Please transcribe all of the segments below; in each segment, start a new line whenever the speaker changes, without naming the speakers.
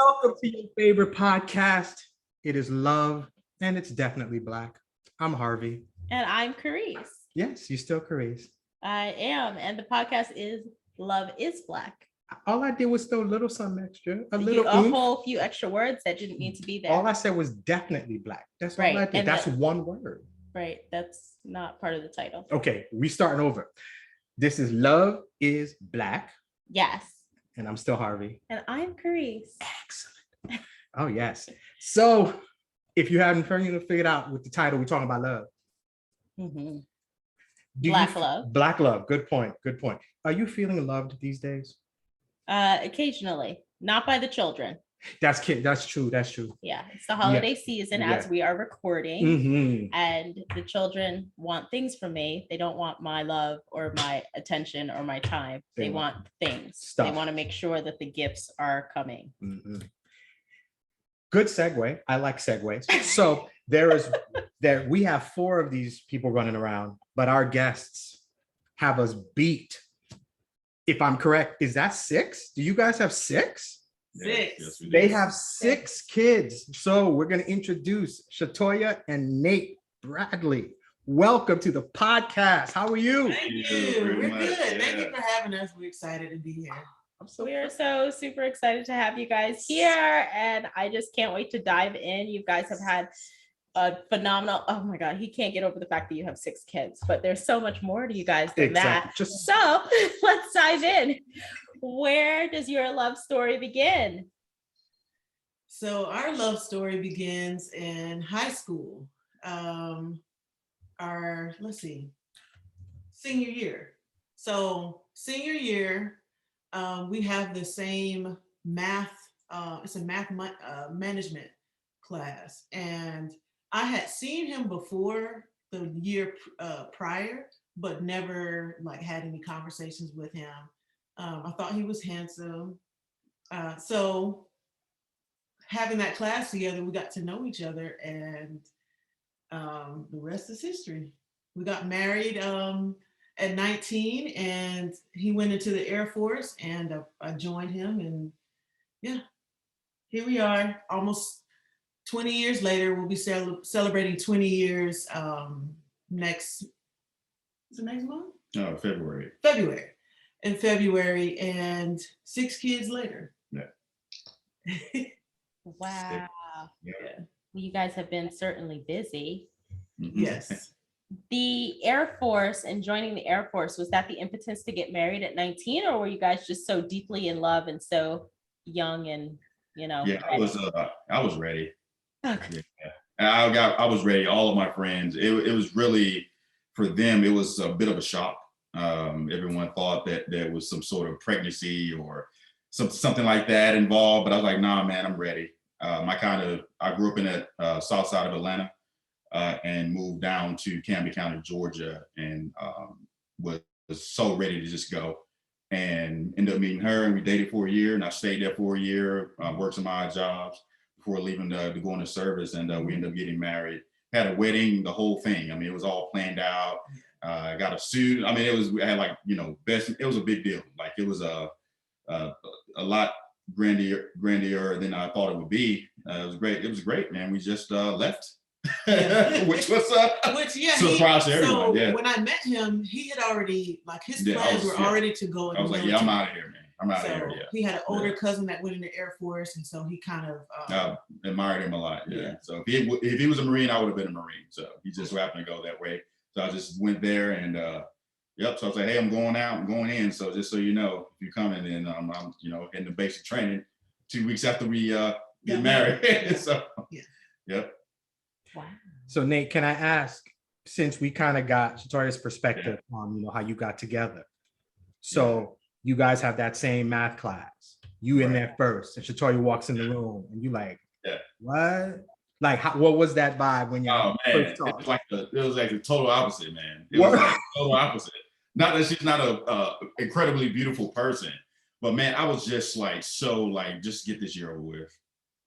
Welcome to your favorite podcast. It is love, and it's definitely Black. I'm Harvey.
And I'm Carice.
Yes, you still Carice.
I am, and the podcast is Love is Black.
All I did was throw a little something extra, a
whole few extra words that didn't need to be there.
All I said was definitely Black. That's all I did. And that's one word.
Right, that's not part of the title.
Okay, we starting over. This is Love is Black.
Yes.
And I'm still Harvey.
And I'm Carice.
Excellent. Oh, yes. So if you haven't figured out with the title, we're talking about love.
Mm-hmm.
Love. Black love. Good point. Good point. Are you feeling loved these days?
Occasionally, not by the children.
That's true. That's true.
Yeah, it's the holiday season as we are recording, and the children want things from me. They don't want my love or my attention or my time. They want things. Stuff. They want to make sure that the gifts are coming. Mm-hmm.
Good segue. I like segues. So we have 4 of these people running around, but our guests have us beat. If I'm correct, is that 6? Do you guys have 6?
6.
Yes, they have 6 kids. So we're going to introduce Shatoyia and Nate Bradley. Welcome to the podcast. How are you?
Thank you. We're good. Yeah. Thank you for having us. We're excited to be here.
We are so super excited to have you guys here, and I just can't wait to dive in. You guys have had a phenomenal, oh my God, he can't get over the fact that you have 6 kids, but there's so much more to you guys than that. So let's dive in. Where does your love story begin?
So our love story begins in high school. Senior year. So senior year, we have the same math, it's a math management class. And I had seen him before the year prior, but never had any conversations with him. I thought he was handsome. So having that class together, we got to know each other, and the rest is history. We got married at 19, and he went into the Air Force, and I joined him, and yeah, here we are, almost 20 years later. We'll be celebrating 20 years next month?
No, February.
In February, and 6 kids later.
Yeah.
Wow.
Yeah.
Well, you guys have been certainly busy.
Mm-hmm.
Yes.
The Air Force and joining the Air Force, was that the impetus to get married at 19, or were you guys just so deeply in love and so young and,
Yeah,
ready?
I was ready.
Okay.
Yeah. And I was ready. All of my friends, it was really, for them, it was a bit of a shock. Everyone thought that there was some sort of pregnancy or something like that involved, but I was like, nah, man, I'm ready. I grew up in the south side of Atlanta and moved down to Camden County, Georgia, and was so ready to just go, and ended up meeting her, and we dated for a year, and I stayed there for a year, worked some odd jobs before leaving to go into service, and we ended up getting married, had a wedding, the whole thing. I mean, it was all planned out. I got a suit. I mean, it was a big deal. It was a lot grandier than I thought it would be. It was great. It was great, man. We just left, which was surprise to everyone.
So when I met him, he had already, his plans were already to go.
I was like, I'm out of here, man. I'm out of here. Yeah.
He had an older cousin that went in the Air Force, and so he kind of
admired him a lot. Yeah. So if he was a Marine, I would have been a Marine. So he just happened to go that way. So I just went there, and So I was like, hey, I'm going out, I'm going in. So just so you know, if you're coming, then I'm in the basic training 2 weeks after we get married. So yep.
Wow.
So Nate, can I ask, since we kind of got Shatoyia's perspective on how you got together, so you guys have that same math class, you in there first, and Shatoyia walks in the room, and you what? What was that vibe when you first talked?
It was like the total opposite, man. It was like total opposite. Not that she's not a incredibly beautiful person, but man, I was just just get this year over with.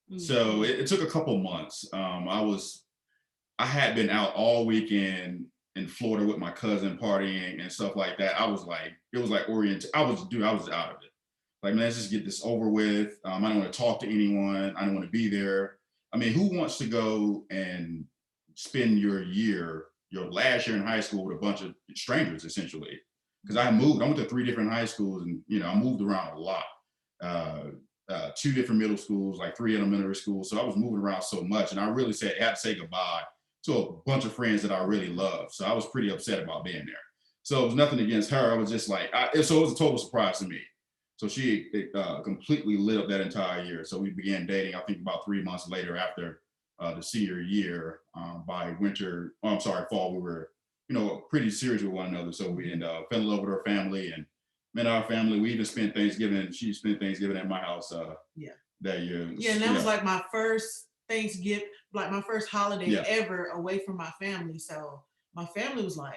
Mm-hmm. So it took a couple months. I had been out all weekend in Florida with my cousin partying and stuff like that. I was it was oriented. I was out of it. Like, man, let's just get this over with. I don't want to talk to anyone. I don't want to be there. I mean, who wants to go and spend your last year in high school with a bunch of strangers, essentially? Because I went to 3 different high schools, and I moved around a lot. 2 different middle schools, like 3 elementary schools. So I was moving around so much, and I really had to say goodbye to a bunch of friends that I really loved. So I was pretty upset about being there. So it was nothing against her. I was just like, so it was a total surprise to me. So she completely lit up that entire year. So we began dating, I think about 3 months later after the senior year. By fall, we were, pretty serious with one another. So we fell in love with her family and met our family. We even spent Thanksgiving. She spent Thanksgiving at my house that year.
Yeah, and that was like my first Thanksgiving, like my first holiday ever away from my family. So my family was like,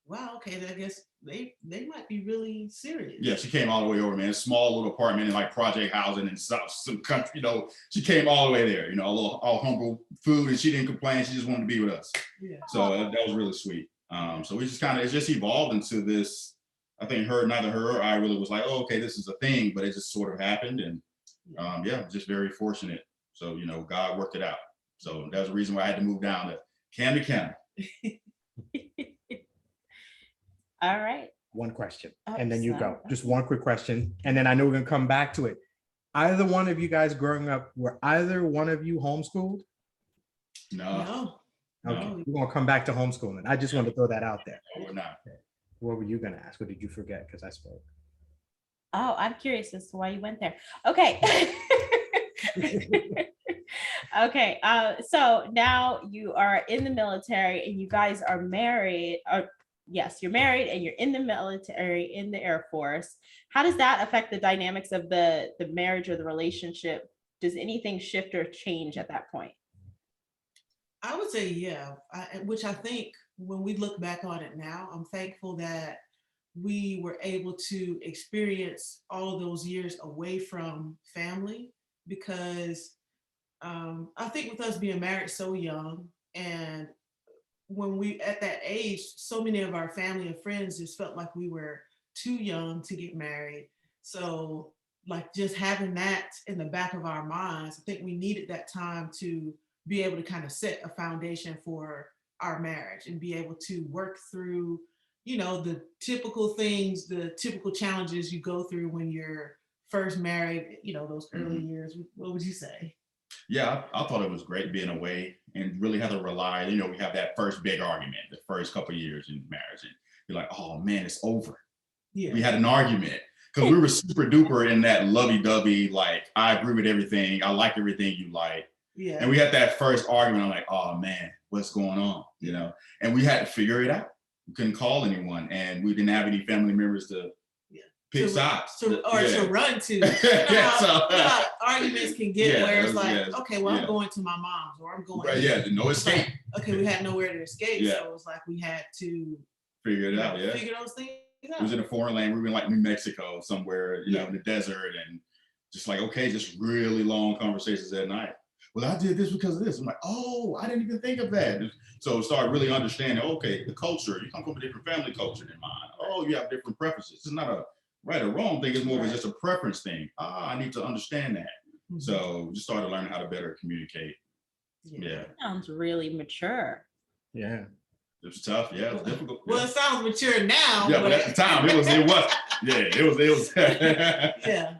wow, okay, I guess they might be really serious.
Yeah, she came all the way over, man. Small little apartment in like project housing and some country, she came all the way there, all humble food, and she didn't complain. She just wanted to be with us.
Yeah.
So that was really sweet. So we just it just evolved into this. I think neither her or I really was like, oh, okay, this is a thing, but it just sort of happened. And just very fortunate. So, God worked it out. So that's the reason why I had to move down to Camden County.
All right.
One question,
Oh,
and then you
sorry.
go. Just one quick question, and then I know we're gonna come back to it. Either one of you guys growing up, were either one of you homeschooled?
No,
Okay,
No.
we're gonna come back to homeschooling. I just wanted to throw that out there.
we're not.
What were you gonna ask? Or did you forget? Because I spoke.
Oh, I'm curious as to why you went there. Okay. Okay. So now you are in the military and you guys are married. Yes, you're married and you're in the military, in the Air Force. How does that affect the dynamics of the marriage or the relationship? Does anything shift or change at that point?
I would say, yeah, which I think when we look back on it now, I'm thankful that we were able to experience all of those years away from family, because I think with us being married so young, and when we at that age, so many of our family and friends just felt like we were too young to get married. So like just having that in the back of our minds, I think we needed that time to be able to kind of set a foundation for our marriage and be able to work through, the typical things, the typical challenges you go through when you're first married, those early years. What would you say?
Yeah, I thought it was great being away and really had to rely, we have that first big argument, the first couple of years in marriage. And you're like, oh man, it's over.
Yeah.
We had an argument because we were super duper in that lovey-dovey, like, I agree with everything. I like everything you like.
Yeah.
And we had that first argument. I'm like, oh man, what's going on? And we had to figure it out. We couldn't call anyone, and we didn't have any family members to pick sides.
To run to. How arguments can get where it's like, okay, well, I'm going to my mom's, or I'm going.
Right, no escape.
Okay, we had nowhere to escape,
Yeah.
so it was like we had to
figure it out. Yeah.
Figure those things out.
It was in a foreign land. We were in like New Mexico somewhere, in the desert, and just like, okay, just really long conversations at night. Well, I did this because of this. I'm like, oh, I didn't even think of that. So start really understanding, okay, the culture, you come from a different family culture than mine. Oh, you have different preferences. It's not a right or wrong thing. It's more of just a preference thing. I need to understand that. Mm-hmm. So just started learning how to better communicate. Yeah.
Sounds really mature.
Yeah.
It was tough. Yeah, it was difficult.
Well, it sounds mature now.
Yeah, but at the time it was. Yeah, it was.
Yeah.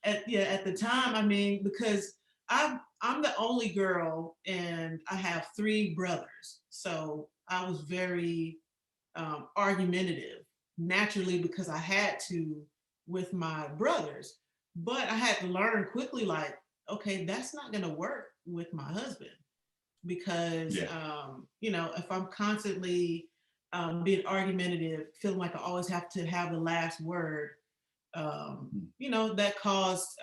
At the time, I mean, because I'm the only girl and I have 3 brothers. So I was very argumentative naturally because I had to with my brothers. But I had to learn quickly, like, okay, that's not going to work with my husband because, if I'm constantly being argumentative, feeling like I always have to have the last word, that caused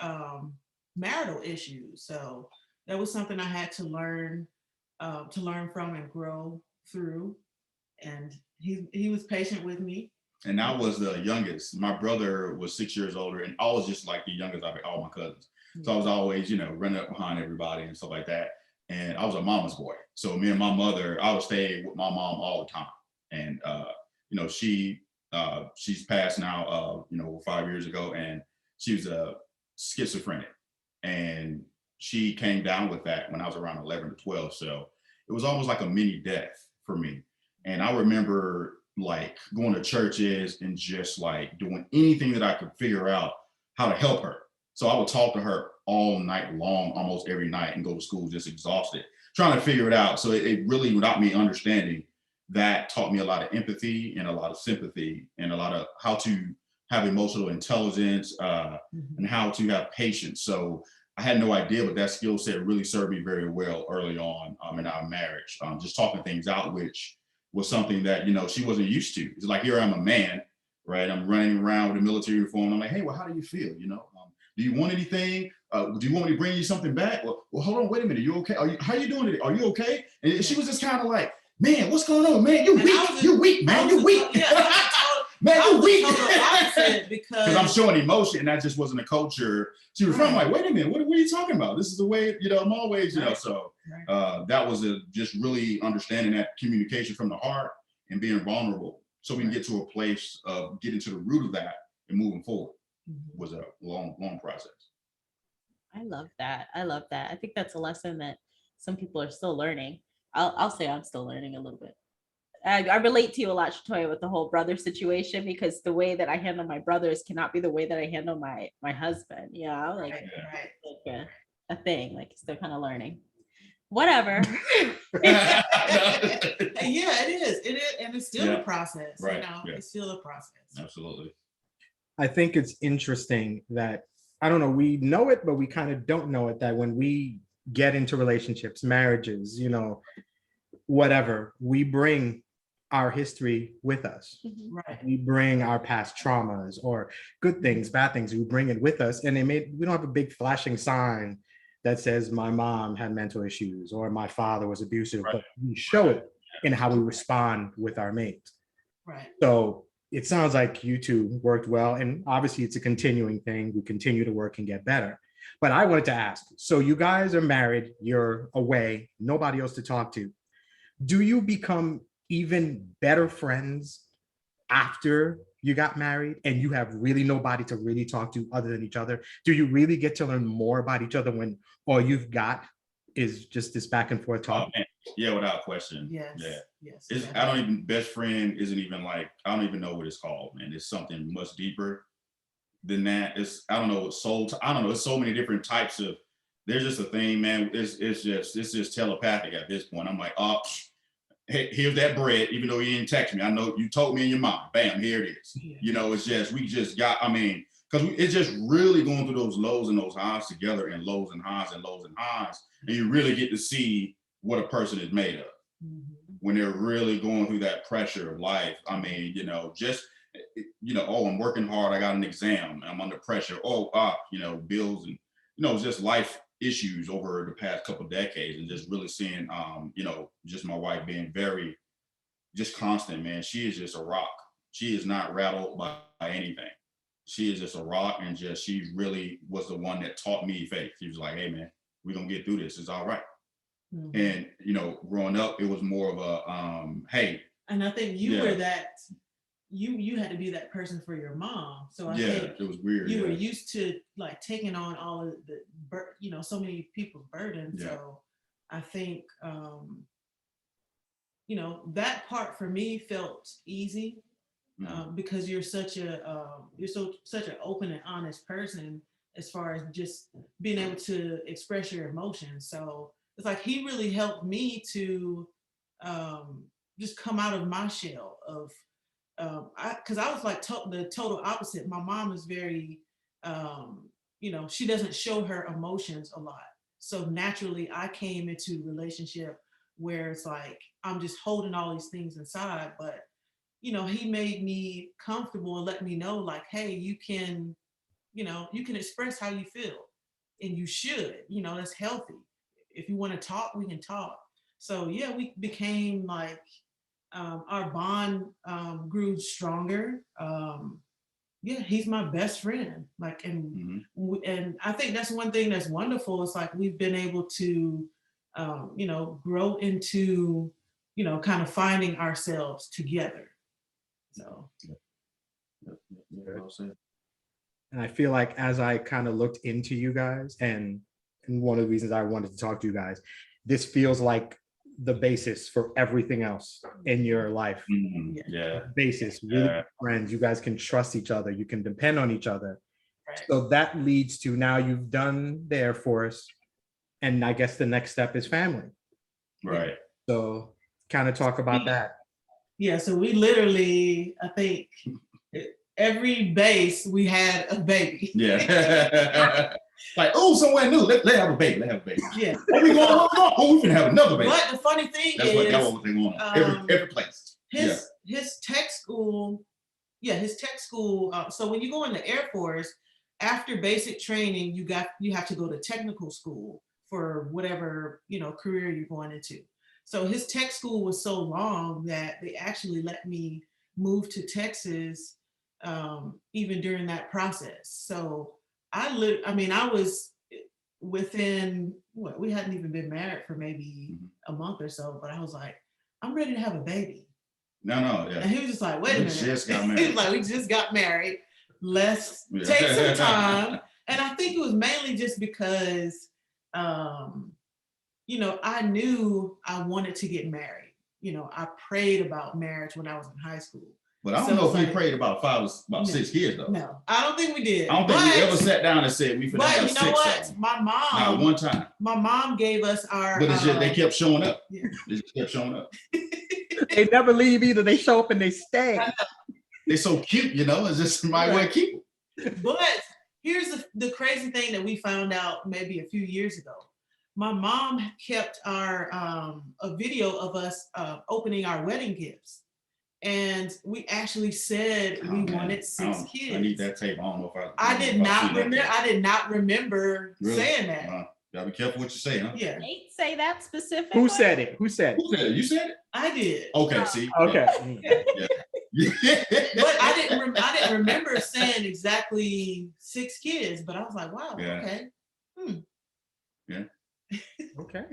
marital issues. So that was something I had to learn from and grow through. And he was patient with me.
And I was the youngest. My brother was 6 years older, and I was just like the youngest of all my cousins. So I was always, running up behind everybody and stuff like that. And I was a mama's boy. So me and my mother, I would stay with my mom all the time. And she's passed now, 5 years ago, and she was a schizophrenic, and she came down with that when I was around 11 to 12. So it was almost like a mini death for me. And I remember like going to churches and just like doing anything that I could figure out how to help her. So I would talk to her all night long, almost every night, and go to school just exhausted, trying to figure it out. So it really, without me understanding, that taught me a lot of empathy and a lot of sympathy and a lot of how to have emotional intelligence and how to have patience. So I had no idea, but that skill set really served me very well early on in our marriage. Just talking things out, which was something that, you know, she wasn't used to. It's like, here I'm a man, right? I'm running around with a military uniform. I'm like, hey, well, how do you feel? You know, do you want anything? Do you want me to bring you something back? Well, hold on, wait a minute. You okay? How you doing today? Are you okay? And she was just kind of like, man, what's going on, man? You're weak. You're weak, man. You're weak. Man, you're weak. Because I'm showing emotion, and that just wasn't a culture she was from. Like, wait a minute, what are you talking about? This is the way, you know, I'm always, you know. So that was just really understanding that communication from the heart and being vulnerable, so we can get to a place of getting to the root of that and moving forward. Was a long process.
I love that. I love that. I think that's a lesson that some people are still learning. I'll say I'm still learning a little bit. I relate to you a lot, Shatoyia, with the whole brother situation, because the way that I handle my brothers cannot be the way that I handle my husband. You know, like, like a thing. Like, still kind of learning. Whatever.
Yeah, it is. It is, and it's still a process. Right. You know, it's still a process.
Absolutely.
I think it's interesting that, I don't know, we know it, but we kind of don't know it, that when we get into relationships, marriages, you know, whatever, we bring our history with us.
Right.
We bring our past traumas or good things, bad things, we bring it with us. And we don't have a big flashing sign that says my mom had mental issues or my father was abusive, but we show it in how we respond with our mate.
Right.
So it sounds like you two worked well, and obviously it's a continuing thing. We continue to work and get better. But I wanted to ask, so you guys are married, you're away, nobody else to talk to. Do you become even better friends after you got married and you have really nobody to really talk to other than each other? Do you really get to learn more about each other when all you've got is just this back and forth talk?
Yeah, without question.
Yes.
Yeah.
Yes.
I don't even, best friend isn't even like, I don't even know what it's called, man. It's something much deeper than that. It's, I don't know, I don't know. It's so many different types of, there's just a thing, man. It's just telepathic at this point. I'm like, oh, hey, here's that bread, even though you didn't text me. I know you told me in your mind, bam, here it is. Yeah. You know, it's just, we just got, I mean, because it's just really going through those lows and those highs together, and lows and highs and lows and highs. And you really get to see what a person is made of when they're really going through that pressure of life. I mean, you know, just, you know, oh, I'm working hard. I got an exam. I'm under pressure. Oh, you know, bills and, you know, just life issues over the past couple of decades, and just really seeing, you know, just my wife being very, just constant, man. She is just a rock. She is not rattled by anything. She is just a rock, and just, she really was the one that taught me faith. She was like, hey, man, we're going to get through this. It's all right. And, you know, growing up, it was more of a, hey.
And I think you were that, you had to be that person for your mom. So I think
it was weird.
You were used to like taking on all of the, you know, so many people's burdens. Yeah. So I think, you know, that part for me felt easy because you're such a, such an open and honest person as far as just being able to express your emotions. So it's like he really helped me to just come out of my shell of, because I was like the total opposite. My mom is very, you know, she doesn't show her emotions a lot. So naturally I came into a relationship where it's like, I'm just holding all these things inside, but, you know, he made me comfortable and let me know like, hey, you can, you know, you can express how you feel, and you should, you know, that's healthy. If you want to talk, we can talk. So yeah, we became like, our bond grew stronger. Yeah, he's my best friend. Like, and and I think that's one thing that's wonderful. It's like we've been able to, you know, grow into, you know, kind of finding ourselves together. So.
And I feel like as I kind of looked into you guys, and one of the reasons I wanted to talk to you guys, this feels like the basis for everything else in your life.
Yeah.
Basis, really good friends. You guys can trust each other. You can depend on each other.
Right.
So that leads to now you've done the Air Force, and I guess the next step is family.
Right.
So kind of talk about that.
Yeah, so we literally, I think every base we had a baby.
Yeah. Like, oh, somewhere new. Let have a baby. Let have a baby.
Yeah.
Oh, we going on. Oh, we can have another baby.
But the funny thing
That's
is,
what that was going on. Every place.
his tech school, his tech school. So when you go in the Air Force, after basic training, you have to go to technical school for whatever career you're going into. So his tech school was so long that they actually let me move to Texas even during that process. So I was within we hadn't even been married for maybe a month or so, but I was like, I'm ready to have a baby.
No, yeah.
And he was just like, wait a minute.
Just got married.
He was like, we just got married. Let's take some time. And I think it was mainly just because I knew I wanted to get married. I prayed about marriage when I was in high school.
But I don't know if we prayed about 6 kids though.
No, I don't think we did.
I don't think we ever sat down and said we finna have 6.
But you know what? My mom.
Not one time.
My mom gave us our.
But it's just they kept showing up.
Yeah.
They just kept showing up.
They never leave either. They show up and they stay.
They're so cute, It's just my way to keep them.
But here's the crazy thing that we found out maybe a few years ago. My mom kept our a video of us opening our wedding gifts. And we actually said we wanted 6 kids.
I need that tape. I don't know if
I did not remember
really?
saying that.
Gotta be careful what you say, huh?
Yeah.
Nate say that specifically.
Who said it? Who said it?
You said it?
I did.
Okay, see.
Okay.
Yeah.
But I didn't remember saying exactly 6 kids, but I was like, wow, okay.
Yeah.
Okay.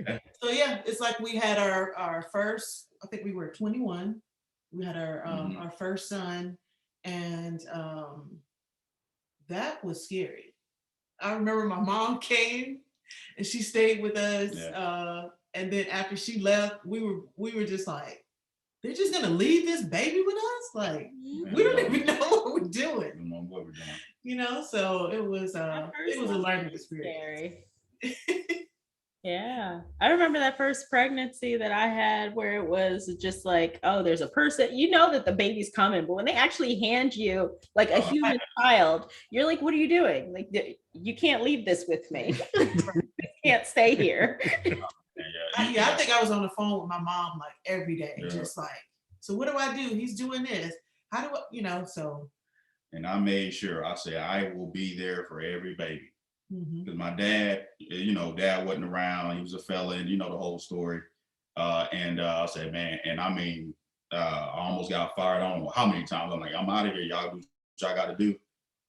So it's like we had our first, I think we were 21. We had our first son, and that was scary. I remember my mom came and she stayed with us.
Yeah.
And then after she left, we were just like, they're just gonna leave this baby with us? Like, we don't even know what we're doing.
We don't know what we're doing.
So it was a learning experience.
Scary. Yeah, I remember that first pregnancy that I had where it was just like, oh, there's a person, that the baby's coming, but when they actually hand you like a human child, you're like, what are you doing? Like, you can't leave this with me. You can't stay here.
I think I was on the phone with my mom like every day, just like, so what do I do? He's doing this. How do I, so.
And I made sure, I said, I will be there for every baby. Because my dad, dad wasn't around. He was a felon, the whole story. And I said, man, and I mean, I almost got fired. I don't know how many times. I'm like, I'm out of here. Y'all do what y'all got to do.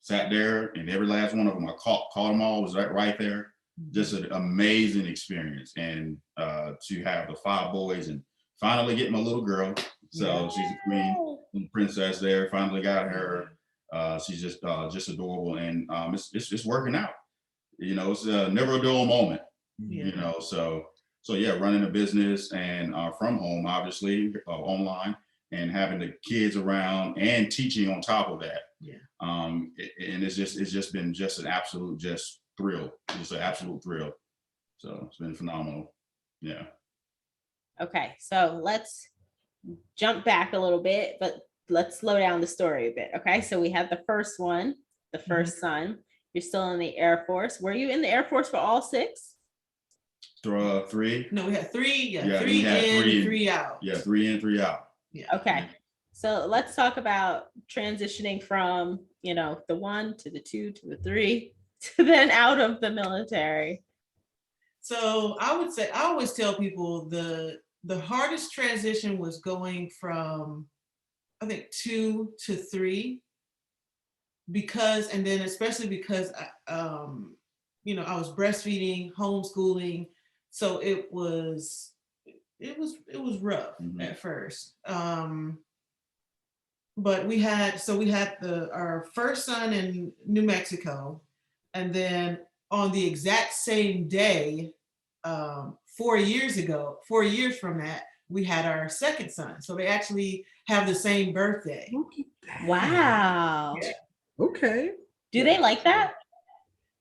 Sat there, and every last one of them, I caught them all. Was right there. Just an amazing experience. And to have the 5 boys and finally get my little girl. So she's a queen, little princess there. Finally got her. She's just adorable, and it's working out. It's never a dull moment. So running a business and from home, obviously, online, and having the kids around and teaching on top of that. And it's just been just an absolute thrill. Just an absolute thrill. So it's been phenomenal. Yeah.
Okay, so let's jump back a little bit, but let's slow down the story a bit. Okay, so we had the first one, the first son. You're still in the Air Force. Were you in the Air Force for all 6?
3.
No, we had 3.
3 in,
3 out.
Yeah, 3 in, 3 out.
Yeah.
Okay. So let's talk about transitioning from, the 1 to the 2 to the 3 to then out of the military.
So I would say, I always tell people the hardest transition was going from, I think, 2 to 3. And then especially because I was breastfeeding, homeschooling, so it was rough at first. but we had our first son in New Mexico, and then on the exact same day, 4 years from that, we had our second son. So they actually have the same birthday.
Look at that.
Wow.
Yeah.
Okay.
Do they like that?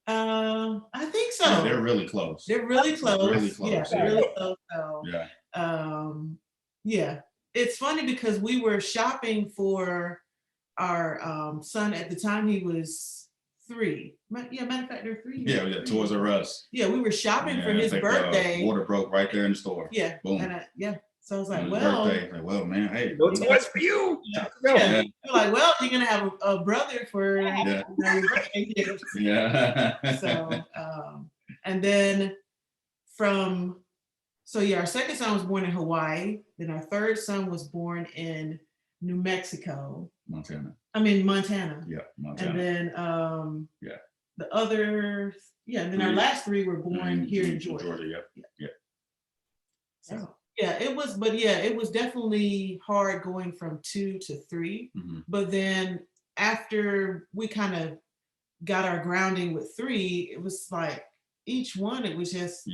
I think so.
Yeah, they're really close.
They're really close.
Really close,
Yeah,
yeah.
really close. So,
Yeah.
yeah, it's funny because we were shopping for our son at the time. He was 3. Yeah, matter of fact, they're 3.
Yeah, Toys R Us.
Yeah, we were shopping for
Yeah, I
his
think,
birthday.
Water broke right there in the store.
Yeah,
Boom.
and yeah. So I was like,
On his
well,
birthday. Like, well, man, hey.
No toys for you.
Yeah.
Yeah.
You're like, well, you're gonna have a brother for
Yeah.
your birthday gift.
Yeah.
So, and then our second son was born in Hawaii. Then our third son was born in New Mexico.
Montana.
Montana.
Yeah, Montana.
And then
Yeah.
the other, and then our last 3 were born here in Georgia.
Yeah.
So it was definitely hard going from 2 to 3.
Mm-hmm.
But then after we kind of got our grounding with 3, it was like each one, it was just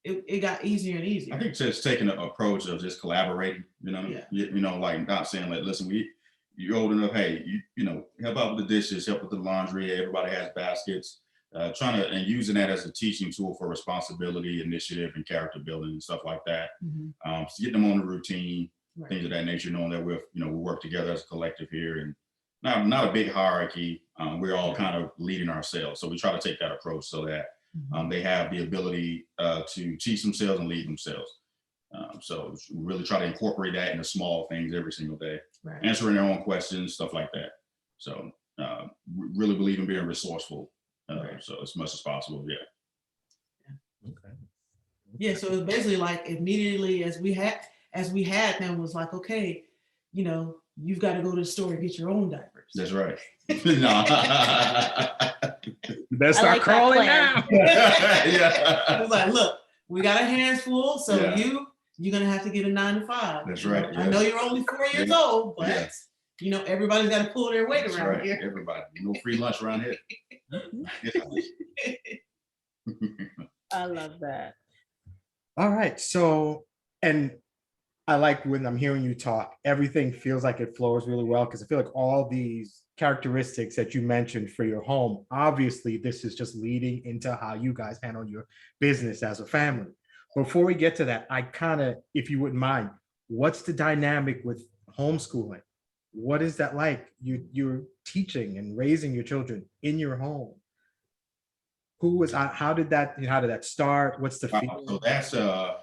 it got easier and easier.
I think just taking an approach of just collaborating,
Yeah.
you know, like not saying like, listen, you're old enough, hey, you know, help out with the dishes, help with the laundry, everybody has baskets, and using that as a teaching tool for responsibility, initiative, and character building and stuff like that.
Mm-hmm.
So getting them on the routine,
Right.
things of that nature, knowing that we work together as a collective here, and not a big hierarchy. We're all kind of leading ourselves. So we try to take that approach so that they have the ability to teach themselves and lead themselves. So we really try to incorporate that in the small things every single day,
Right.
answering their own questions, stuff like that. So we really believe in being resourceful.
Right.
So as much as possible,
Okay.
Yeah, so it's basically like immediately as we had them was like, okay, you've got to go to the store and get your own diapers.
That's right.
You better
I
start
like that
crawling
plan.
now.
I
Yeah.
was like, look, we got our hands full, so
Yeah.
you're gonna have to get a 9 to 5.
That's right,
I
yeah.
know you're only 4 years
Yeah.
old, but
Yeah.
everybody's got to pull their weight
That's
around
right.
here.
Everybody, no free lunch around here.
I love that.
All right. So, and I like when I'm hearing you talk, everything feels like it flows really well because I feel like all these characteristics that you mentioned for your home, obviously this is just leading into how you guys handle your business as a family. Before we get to that, I kind of, if you wouldn't mind, what's the dynamic with homeschooling? What is that like? You're teaching and raising your children in your home. How did that start? What's the feeling?
So that's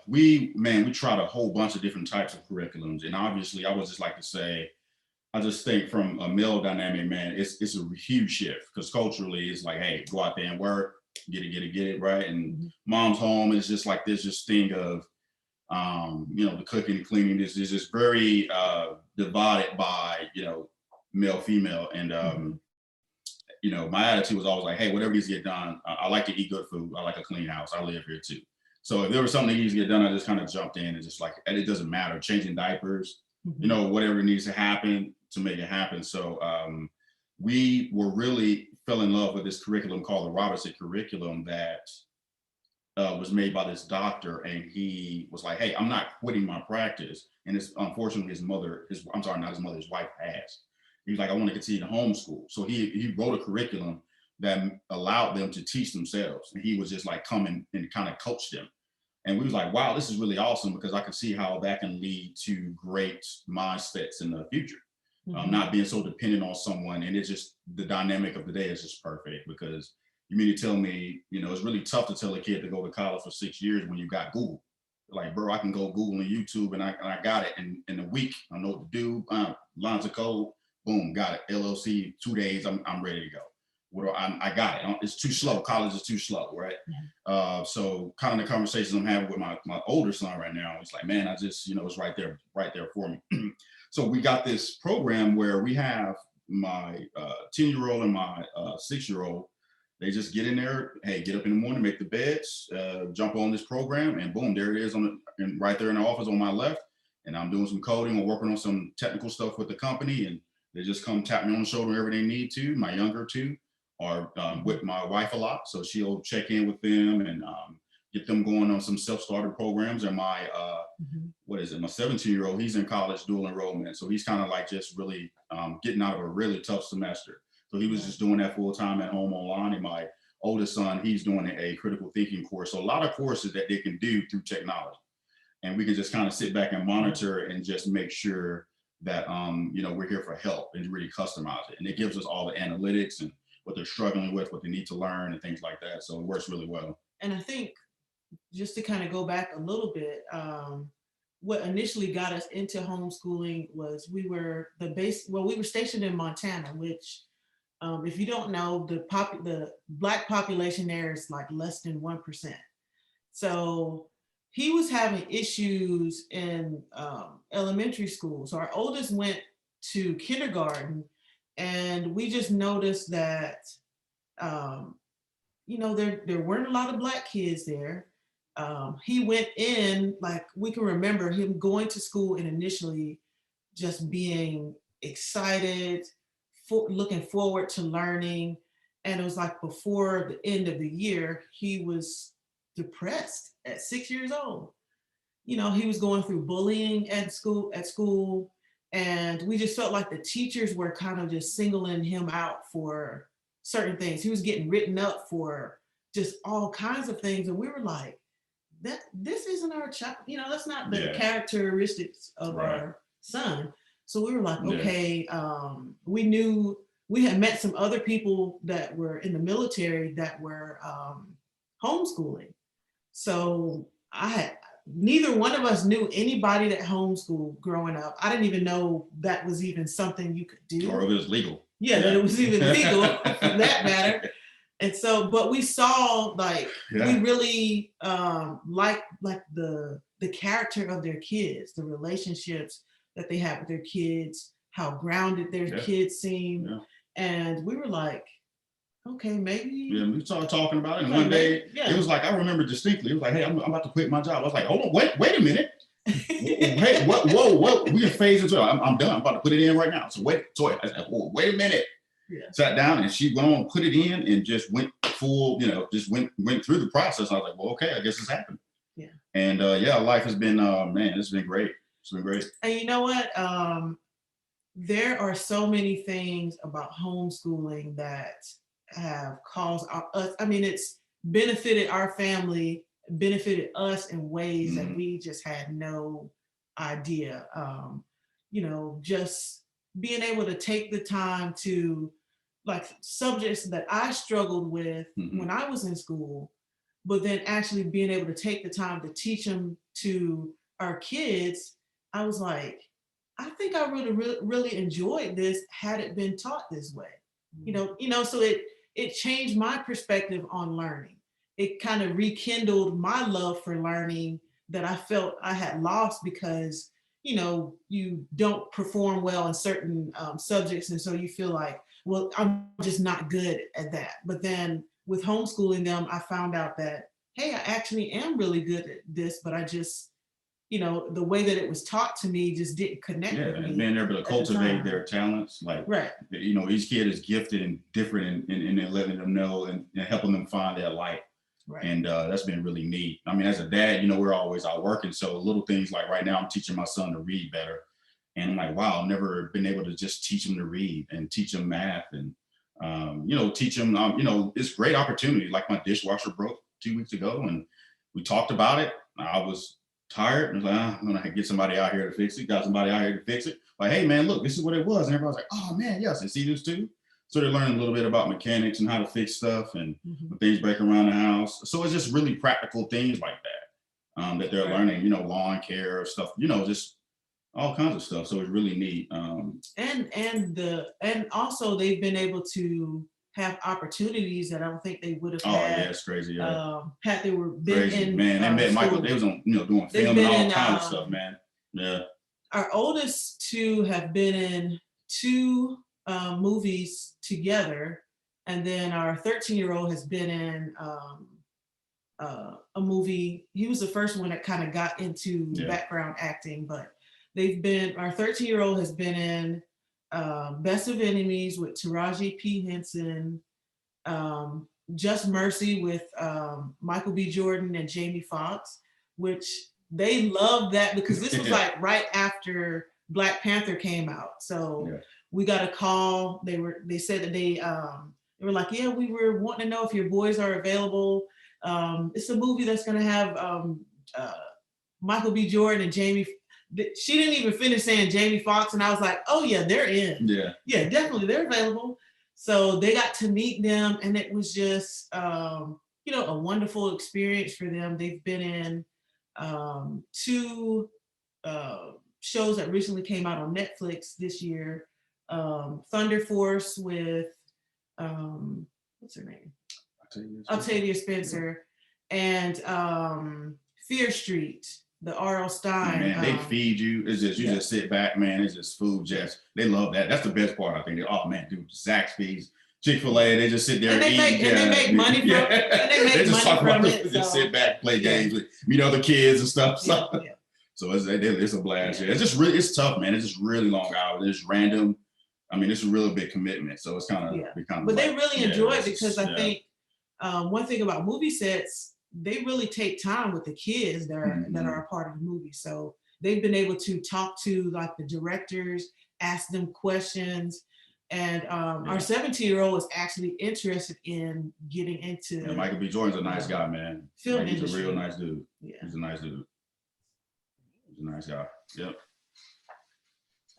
we tried a whole bunch of different types of curriculums, and obviously I would just like to say, I just think from a male dynamic, man, it's a huge shift because culturally it's like, hey, go out there and work, get it, right? And mom's home is just like this thing of the cooking and cleaning is just very divided by male, female, and my attitude was always like, hey, whatever needs to get done, I like to eat good food. I like a clean house. I live here too. So if there was something that needs to get done, I just kind of jumped in and just like, and it doesn't matter, changing diapers, whatever needs to happen to make it happen. So we really fell in love with this curriculum called the Robertson Curriculum that was made by this doctor. And he was like, hey, I'm not quitting my practice. And it's unfortunately his wife has. He was like, I want to continue to homeschool. So he wrote a curriculum that allowed them to teach themselves. And he was just like coming and kind of coach them. And we was like, wow, this is really awesome because I can see how that can lead to great mindsets in the future. Not being so dependent on someone. And it's just the dynamic of the day is just perfect because you mean to tell me, it's really tough to tell a kid to go to college for 6 years when you got Google. Like, bro, I can go Google and YouTube and I got it in a week. I know what to do, lines of code. Boom, got it. LLC, 2 days, I'm ready to go. I got it. It's too slow. College is too slow, right? So kind of the conversations I'm having with my older son right now, it's like, man, I just, it's right there for me. So we got this program where we have my 10-year-old and my 6-year-old. They just get in there, hey, get up in the morning, make the beds, jump on this program, and boom, there it is right there in the office on my left. And I'm doing some coding or working on some technical stuff with the company. And They just come tap me on the shoulder whenever they need to. My younger two are with my wife a lot, so she'll check in with them and get them going on some self-starter programs. And my what is it? My 17-year-old, he's in college dual enrollment, so he's kind of like just really getting out of a really tough semester. So he was just doing that full time at home online. And my oldest son, he's doing a critical thinking course. So a lot of courses that they can do through technology, and we can just kind of sit back and monitor and just make sure that you know, we're here for help and really customize it. And it gives us all the analytics and what they're struggling with, what they need to learn, and things like that. So it works really well.
And I think just to kind of go back a little bit, what initially got us into homeschooling was we were stationed in Montana, which if you don't know, the Black population there is like less than 1%. So he was having issues in elementary school. So our oldest went to kindergarten, and we just noticed that, you know, there weren't a lot of Black kids there. He went in, like, we can remember him going to school and initially just being excited, looking forward to learning. And it was like before the end of the year, he was depressed at 6 years old. You know, he was going through bullying at school. And we just felt like the teachers were kind of just singling him out for certain things. He was getting written up for just all kinds of things. And we were like, this isn't our child, you know, that's not the characteristics of our son. So we were like, okay, we knew we had met some other people that were in the military that were homeschooling. So neither one of us knew anybody that homeschooled growing up. I didn't even know that was even something you could do.
Or if it was legal.
Yeah, that it was even legal for that matter. And so, but we saw like, we really like the character of their kids, the relationships that they have with their kids, how grounded their kids seem. Yeah. And we were like, okay, maybe. Yeah,
we started talking about it. And one day, it was like, I remember distinctly, it was like, hey, I'm about to quit my job. I was like, hold on, wait a minute. Hey, whoa, we can phase into it. I'm done. I'm about to put it in right now. So wait a minute. Yeah. Sat down and she went on, put it in, and just went full, you know, just went through the process. I was like, well, okay, I guess it's happened. Yeah. And life has been, man, it's been great. It's been great.
And you know what? There are so many things about homeschooling that have caused us, I mean, it's benefited our family, benefited us in ways that we just had no idea. You know, just being able to take the time to, like, subjects that I struggled with when I was in school, but then actually being able to take the time to teach them to our kids, I was like, I think I really enjoyed this had it been taught this way. You know, so it changed my perspective on learning. It kind of rekindled my love for learning that I felt I had lost because, you know, you don't perform well in certain subjects. And so you feel like, well, I'm just not good at that. But then with homeschooling them, I found out that, hey, I actually am really good at this, but I just, you know, the way that it was taught to me just didn't connect with me.
And being able to cultivate their talents, like, you know, each kid is gifted and different, and letting them know and helping them find their light. Right. And that's been really neat. I mean, as a dad, you know, we're always out working. So little things like right now I'm teaching my son to read better. And I'm like, wow, I've never been able to just teach him to read and teach him math and, you know, teach him, you know, it's great opportunity. Like my dishwasher broke 2 weeks ago and we talked about it. I was tired. I was like, I'm going to get somebody out here to fix it. Got somebody out here to fix it. Like, hey, man, look, this is what it was. And everybody's like, oh, man, yes. And see this too? So they're learning a little bit about mechanics and how to fix stuff and when things break around the house. So it's just really practical things like that that they're learning, you know, lawn care stuff, you know, just all kinds of stuff. So it's really neat.
And also they've been able to have opportunities that I don't think they would have had. Oh, yeah,
it's crazy.
Had they were been in.
Man, they met Michael, they was on, you know, doing film and all kinds of stuff, man. Yeah.
Our oldest two have been in 2 movies together, and then our 13-year-old has been in a movie. He was the first one that kind of got into background acting, but our 13-year-old has been in Best of Enemies with Taraji P. Henson, Just Mercy with Michael B. Jordan and Jamie Foxx, which they loved that because this was like right after Black Panther came out. So we got a call. They said that they were like, yeah, we were wanting to know if your boys are available. It's a movie that's gonna have Michael B. Jordan and Jamie. She didn't even finish saying Jamie Foxx, and I was like, oh yeah, they're in. Yeah, definitely, they're available. So they got to meet them, and it was just you know, a wonderful experience for them. They've been in 2 shows that recently came out on Netflix this year. Thunder Force with what's her name? Octavia Spencer, and Fear Street, the R.L. Stein.
Man, they feed you. It's just you just sit back, man. It's just food. Just they love that. That's the best part. I think. Oh man, dude, Zaxby's, Chick-fil-A. They just sit there
and they make money from it. And they make money from it.
Just sit back, play games, meet other kids and stuff. So it's a blast. Yeah. It's just really tough, man. It's just really long hours. It's random. I mean, it's a really big commitment. So it's kind of.
But they really enjoy it because I think one thing about movie sets, they really take time with the kids that are a part of the movie. So they've been able to talk to like the directors, ask them questions. And our 17-year-old is actually interested in getting into.
Michael B. Jordan's a nice guy, man.
Film
he's
industry.
a real nice dude.
Yeah.
He's a nice dude. He's a nice guy. Yep.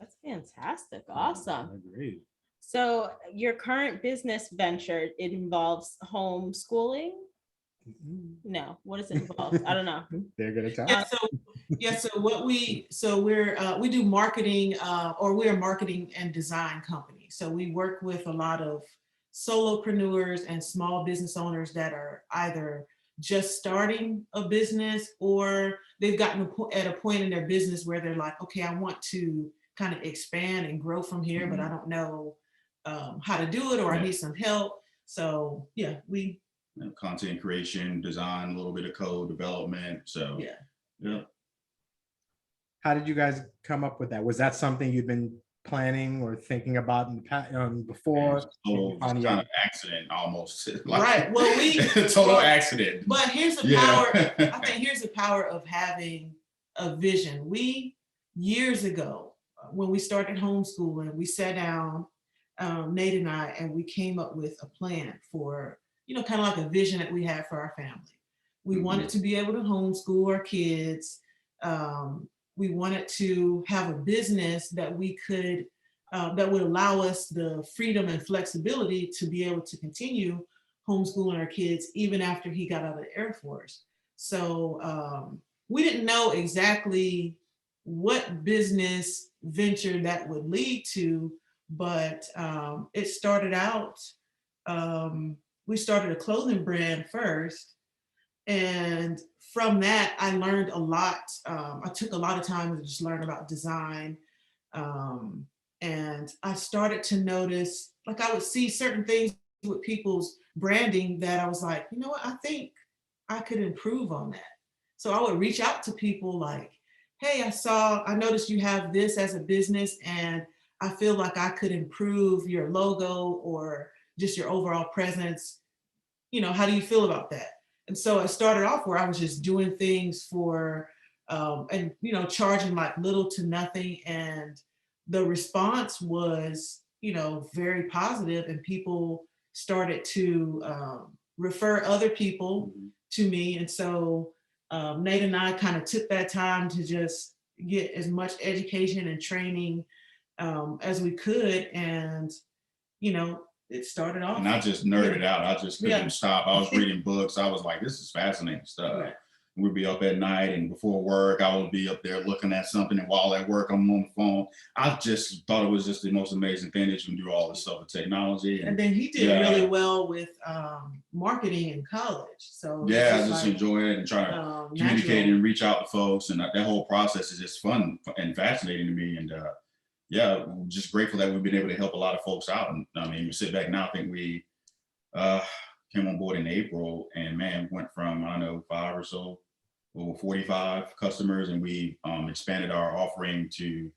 That's fantastic. Awesome.
Agreed.
So your current business venture, it involves homeschooling? No, what does it involve? I don't know.
They're gonna tell.
So we do marketing, or we're a marketing and design company. So we work with a lot of solopreneurs and small business owners that are either just starting a business or they've gotten at a point in their business where they're like, okay, I want to kind of expand and grow from here, but I don't know how to do it, or I need some help. So we
content creation, design, a little bit of code development. So
How did you guys come up with that? Was that something you'd been planning or thinking about in the past, before?
Kind of accident almost.
Right. Well,
total accident.
But here's the power. I think here's the power of having a vision. We years ago, when we started homeschooling, we sat down, Nate and I, and we came up with a plan for, kind of like a vision that we had for our family. We wanted to be able to homeschool our kids. We wanted to have a business that we could, that would allow us the freedom and flexibility to be able to continue homeschooling our kids even after he got out of the Air Force. So we didn't know exactly what business venture that would lead to, but it started out, we started a clothing brand first. And from that, I learned a lot. I took a lot of time to just learn about design. And I started to notice, like I would see certain things with people's branding that I was like, you know what, I think I could improve on that. So I would reach out to people like, hey, I noticed you have this as a business and I feel like I could improve your logo or just your overall presence. How do you feel about that? And so I started off where I was just doing things for, and charging like little to nothing. And the response was, very positive, and people started to refer other people to me. And so Nate and I kind of took that time to just get as much education and training as we could. And, it started off.
And I just nerded out. I just couldn't stop. I was reading books. I was like, this is fascinating stuff.
Right.
We'd be up at night, and before work, I would be up there looking at something. And while at work, I'm on the phone. I just thought it was just the most amazing thing that you can do all this stuff with technology.
And then he did really well with marketing in college. So
I just enjoy it and try to communicate and reach out to folks. And that whole process is just fun and fascinating to me. And I'm just grateful that we've been able to help a lot of folks out. And I mean, we sit back now, I think we came on board in April, and man, went from, 5 or so, over 45 customers, and we expanded our offering to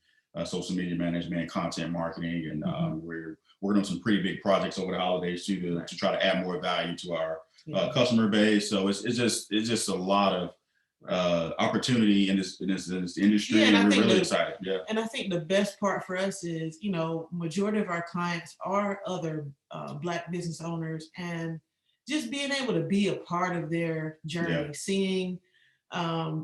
social media management, content marketing, and
Mhm.
we're working on some pretty big projects over the holidays too to try to add more value to our
Yeah.
customer base. So it's just a lot of opportunity in this industry,
Yeah, and I
and we're
think
really
the-
excited. Yeah.
And I think the best part for us is, you know, majority of our clients are other Black business owners, and just being able to be a part of their journey,
Yeah.
seeing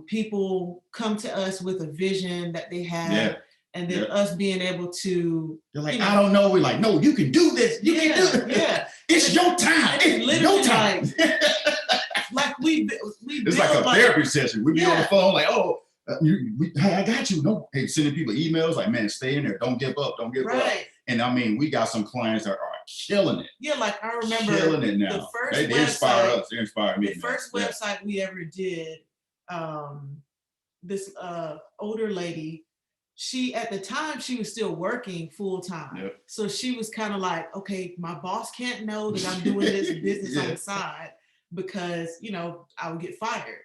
people come to us with a vision that they have,
Yeah.
and then
Yeah.
us being able to,
They're like,
you know,
I don't know. We're like, no, you can do this. You can do it.
yeah.
It's your time.
And it's
It's your
literally
time.
like we
It's like a
build
therapy session. We be on the
Yeah.
phone like, oh, hey, I got you. No, hey, sending people emails like, man, stay in there. Don't give up. Don't give up.
right.
And I mean, we got some clients that are killing it.
Yeah, like I remember
Killing it now.
the first
They inspire
website-
us. They inspire me.
the first
man.
website we ever did, this older lady, she at the time she was still working full time.
Yep.
So she was kind of like, okay, my boss can't know that I'm doing this business on
Yeah.
the side because, you know, I would get fired.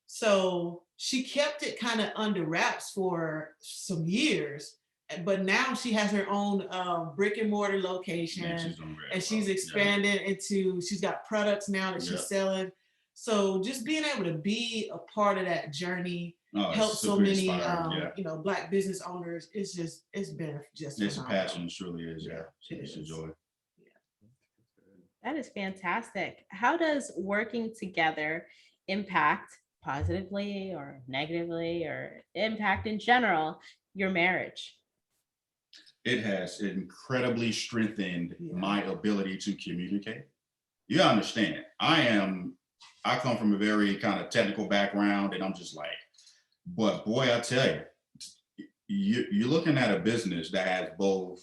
So she kept it kind of under wraps for some years, but now she has her own brick and mortar location.
Man, she's doing great.
And she's
Yeah.
expanded into, she's got products now that
Yeah.
she's selling. So just being able to be a part of that journey
Oh, it's
helps so
super
many,
inspiring. Yeah.
you know, Black business owners. It's been just
It's a
phenomenal.
passion. It truly is. Yeah.
Yeah, it
It's a
is.
joy.
That is fantastic. How does working together impact positively or negatively, or impact in general your marriage?
It has incredibly strengthened
Yeah.
my ability to communicate. You understand, I come from a very kind of technical background, and I'm just like, but boy, I tell you, you're looking at a business that has both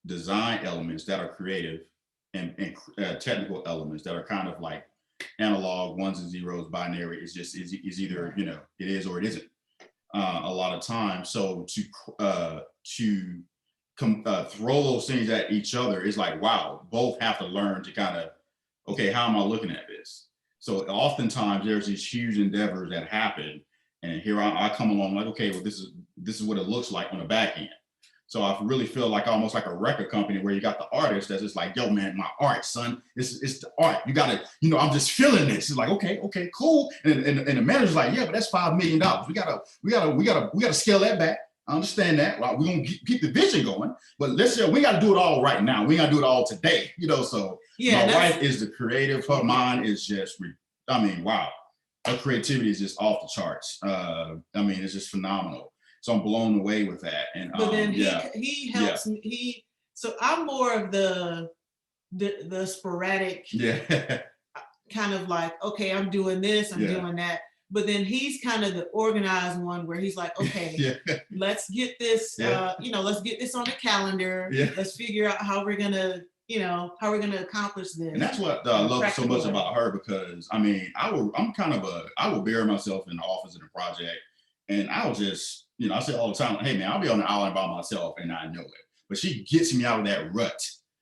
design elements that are creative and technical elements that are kind of like analog, ones and zeros, binary. It's just is either, you know, it is or it isn't a lot of times. So to throw those things at each other is like, wow, both have to learn to kind of, okay, how am I looking at this? So oftentimes there's these huge endeavors that happen, and here I come along like, okay, well, this is what it looks like on the back end. So I really feel like almost like a record company where you got the artist that's just like, yo, man, my art, son, it's the art. You gotta, you know, I'm just feeling this. It's like, okay, cool. And the manager's like, yeah, but that's $5 million. We gotta scale that back. I understand that. Well, we're gonna keep the vision going, but let's say we gotta do it all right now. We gotta do it all today, you know. So
Yeah,
my wife is the creative. Her mind is just, I mean, wow. Her creativity is just off the charts. I mean, it's just phenomenal. So I'm blown away with that. And
but then
yeah,
he helps me. So I'm more of the sporadic
yeah,
kind of like, okay, I'm doing this, I'm
Yeah.
doing that. But then he's kind of the organized one where he's like, okay,
yeah,
let's get this,
Yeah.
you know, let's get this on the calendar.
Yeah.
Let's figure out how we're gonna, you know, how we're gonna accomplish this.
and that's what I love so much
Practical.
about her, because I mean, I will bury myself in the office in a project, and I will just, you know, I say all the time, hey man, I'll be on the island by myself, and I know it. But she gets me out of that rut.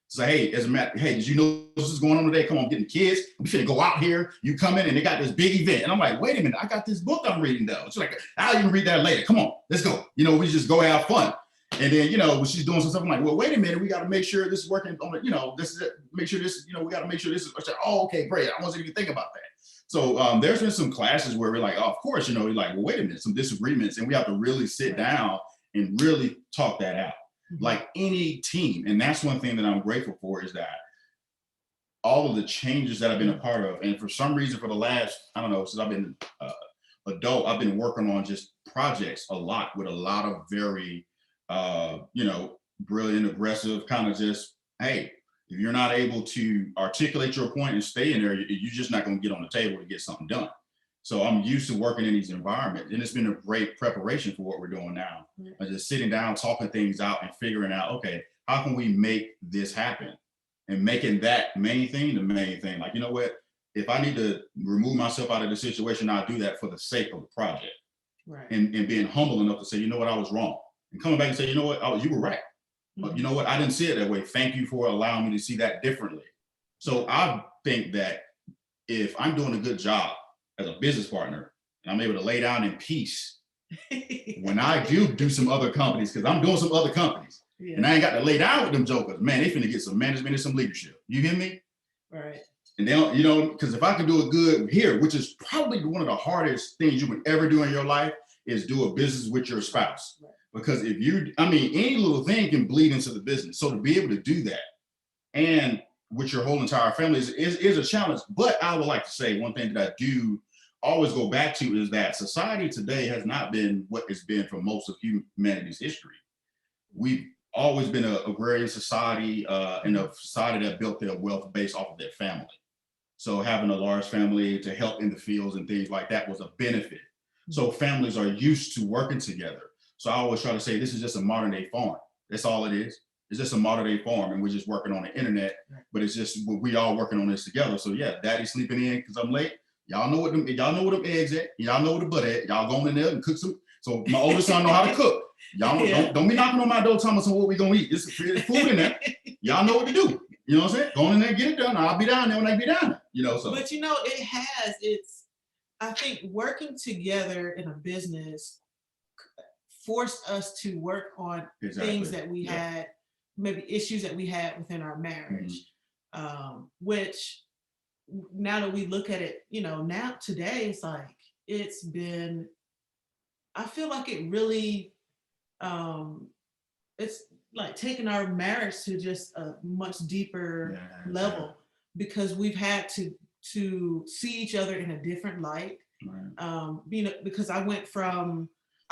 Say, hey, as a matter, hey, did you know this is going on today? Come on, getting kids. We finna go out here. You come in and they got this big event. And I'm like, wait a minute, I got this book I'm reading though. It's like, I'll even read that later. Come on, let's go. You know, we just go have fun. And then, you know, when she's doing some stuff, I'm like, well, wait a minute, we got to make sure this is working on it. You know, this is it. Make sure this, you know, we got to make sure this is, I said, oh, okay, great. I wasn't even thinking about that. So there's been some classes where we're like, oh, of course, you know, you're like, well, wait a minute, some disagreements. And we have to really sit down and really talk that out. Like any team. And that's one thing that I'm grateful for, is that all of the changes that I've been a part of, and for some reason for the last, I don't know, since I've been adult, I've been working on just projects a lot with a lot of very, you know, brilliant, aggressive, kind of just, hey, if you're not able to articulate your point and stay in there, you're just not going to get on the table to get something done. So I'm used to working in these environments, and it's been a great preparation for what we're doing now. Just sitting down, talking things out, and figuring out, okay, how can we make this happen? And making that main thing the main thing. Like, you know what? If I need to remove myself out of the situation, I'll do that for the sake of the project.
Right.
And being humble enough to say, you know what, I was wrong. And coming back and say, you know what, you were right. But you know what, I didn't see it that way. Thank you for allowing me to see that differently. So I think that if I'm doing a good job as a business partner, and I'm able to lay down in peace when I do some other companies, because I'm doing some other companies,
Yeah.
and I ain't got to lay down with them jokers, man, they finna get some management and some leadership. You hear me?
Right.
And they don't, you know, because if I can do it good here, which is probably one of the hardest things you would ever do in your life, is do a business with your spouse.
Right.
Because if you, I mean, any little thing can bleed into the business. So to be able to do that and with your whole entire family is a challenge. But I would like to say one thing that I do always go back to is that society today has not been what it's been for most of humanity's history. We've always been an agrarian society and a society that built their wealth based off of their family. So having a large family to help in the fields and things like that was a benefit. So families are used to working together. So I always try to say this is just a modern day farm. That's all it is. It's just a modern day farm, and we're just working on the internet. But it's just we all working on this together. So yeah, daddy's sleeping in because I'm late. Y'all know what them eggs at. Y'all know where the butt at. Y'all going in there and cook some. So my oldest son know how to cook. Y'all don't be knocking on my door telling us what we gonna eat. It's food in there. Y'all know what to do. You know what I'm saying? Go in there, get it done. I'll be down there when I be down there. You know, so.
But you know, I think working together in a business forced us to work on things that we had, maybe issues that we had within our marriage, which now that we look at it, you know, now today it's like, I feel like it really, it's like taking our marriage to just a much deeper level because we've had to see each other in a different light. You know, because I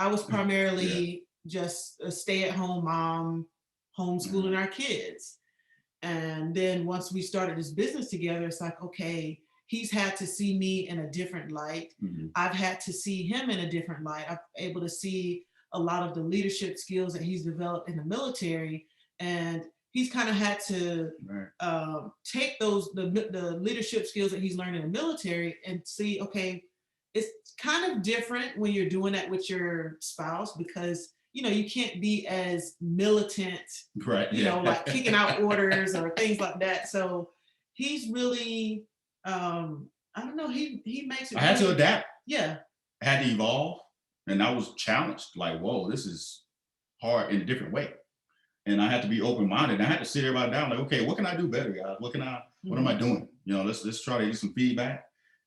was primarily just a stay-at-home mom, homeschooling our kids. And then once we started this business together, it's like, okay, he's had to see me in a different light. I've had to see him in a different light. I'm able to see a lot of the leadership skills that he's developed in the military. And he's kind of had to take the leadership skills that he's learned in the military and see, okay, it's kind of different when you're doing that with your spouse because, you know, you can't be as militant, you know, like kicking out orders or things like that. So he's really, I don't know, he makes it.
I had to adapt.
Yeah.
I had to evolve and I was challenged like, whoa, this is hard in a different way. And I had to be open-minded. I had to sit everybody down like, okay, what can I do better, guys? What am I doing? You know, let's try to get some feedback.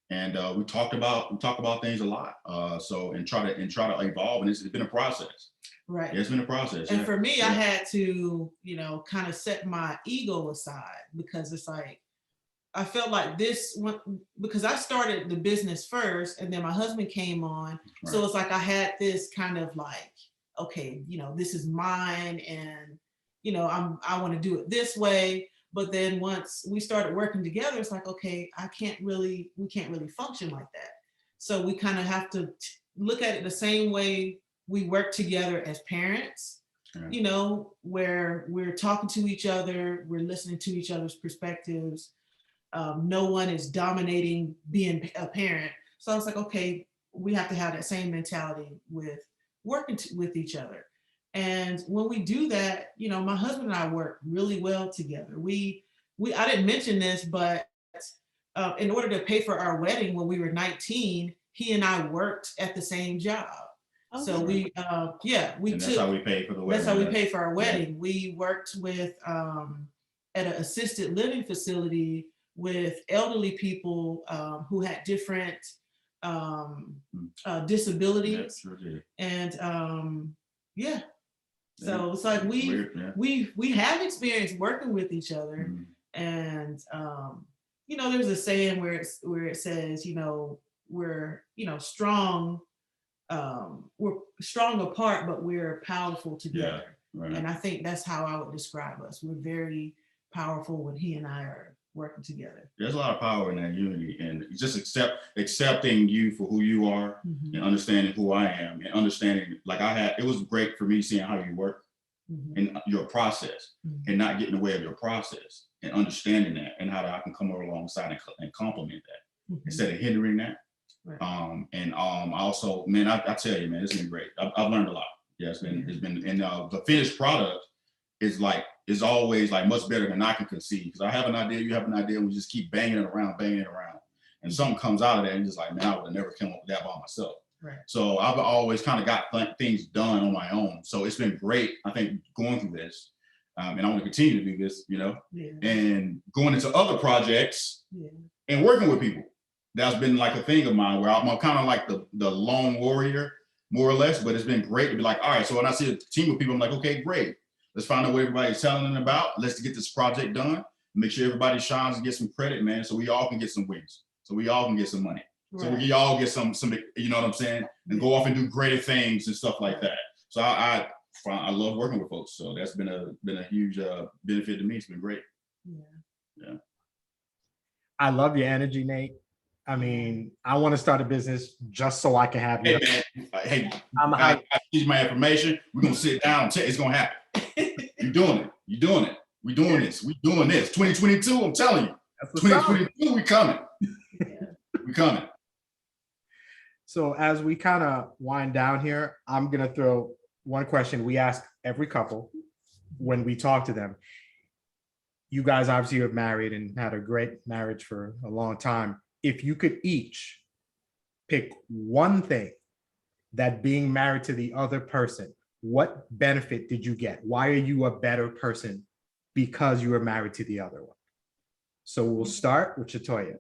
And we talk about things a lot. So try to evolve. And it's been a process.
Right.
It's been a process.
And for me, I had to, you know, kind of set my ego aside because it's like, I felt like because I started the business first and then my husband came on. Right. So it's like I had this kind of like, okay, you know, this is mine and, you know, I want to do it this way. But then once we started working together, it's like, okay, we can't really function like that. So we kind of have to look at it the same way we work together as parents, you know, where we're talking to each other, we're listening to each other's perspectives. No one is dominating being a parent. So I was like, okay, we have to have that same mentality with working with each other. And when we do that, you know, my husband and I work really well together. I didn't mention this, but in order to pay for our wedding when we were 19, he and I worked at the same job. Okay. So that's how we paid for the wedding. That's how we paid for our wedding. We worked with at an assisted living facility with elderly people who had different disabilities. Sure did. And so it's like we have experience working with each other, and you know, there's a saying where it says, you know, we're strong apart, but we're powerful together. Yeah, right. And I think that's how I would describe us. We're very powerful when he and I are working together. There's a lot of power in that unity, and just accepting you for who you are, and understanding who I am, and understanding like it was great for me seeing how you work and your process, and not getting in the way of your process, and understanding that, and how I can come alongside and complement that instead of hindering that. Right. Also, man, I tell you, man, it's been great. I've learned a lot. Yeah, it's been, and the finished product is always like much better than I can conceive. Because I have an idea, you have an idea, and we just keep banging it around. And something comes out of that, and just like, man, I would have never come up with that by myself. Right.
So I've always kind of got things done on my own. So it's been great, I think, going through this. And I want to continue to do this, you know, and going into other projects and working with people. That's been like a thing of mine where I'm kind of like the lone warrior, more or less, but it's been great to be like, all right, so when I see a team of people, I'm like, okay, great. Let's find out what everybody's telling them about. Let's get this project done. Make sure everybody shines and get some credit, man, so we all can get some wins. So we all can get some money. Right. So we all get some, you know what I'm saying? And go off and do greater things and stuff like that. So I love working with folks. So that's been a huge benefit to me. It's been great. Yeah.
I love your energy, Nate. I mean, I want to start a business just so I can have you.
Hey, man. Hey, I teach my information. We're going to sit down and it's going to happen. You're doing it. You're doing it. We're doing this. We're doing this. 2022, I'm telling you. 2022, we coming. We coming.
So as we kind of wind down here, I'm going to throw one question we ask every couple when we talk to them. You guys obviously are married and had a great marriage for a long time. If you could each pick one thing that being married to the other person, what benefit did you get? Why are you a better person because you were married to the other one? So we'll start with Shatoyia.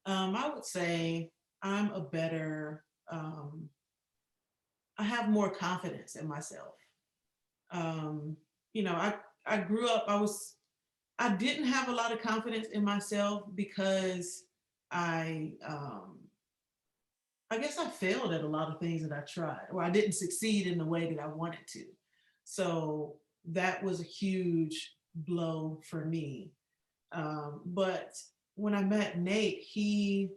I would say I'm a better, I have more confidence in myself. You know, I grew up, I didn't have a lot of confidence in myself because I guess I failed at a lot of things that I tried, or I didn't succeed in the way that I wanted to. So that was a huge blow for me. But when I met Nate, he,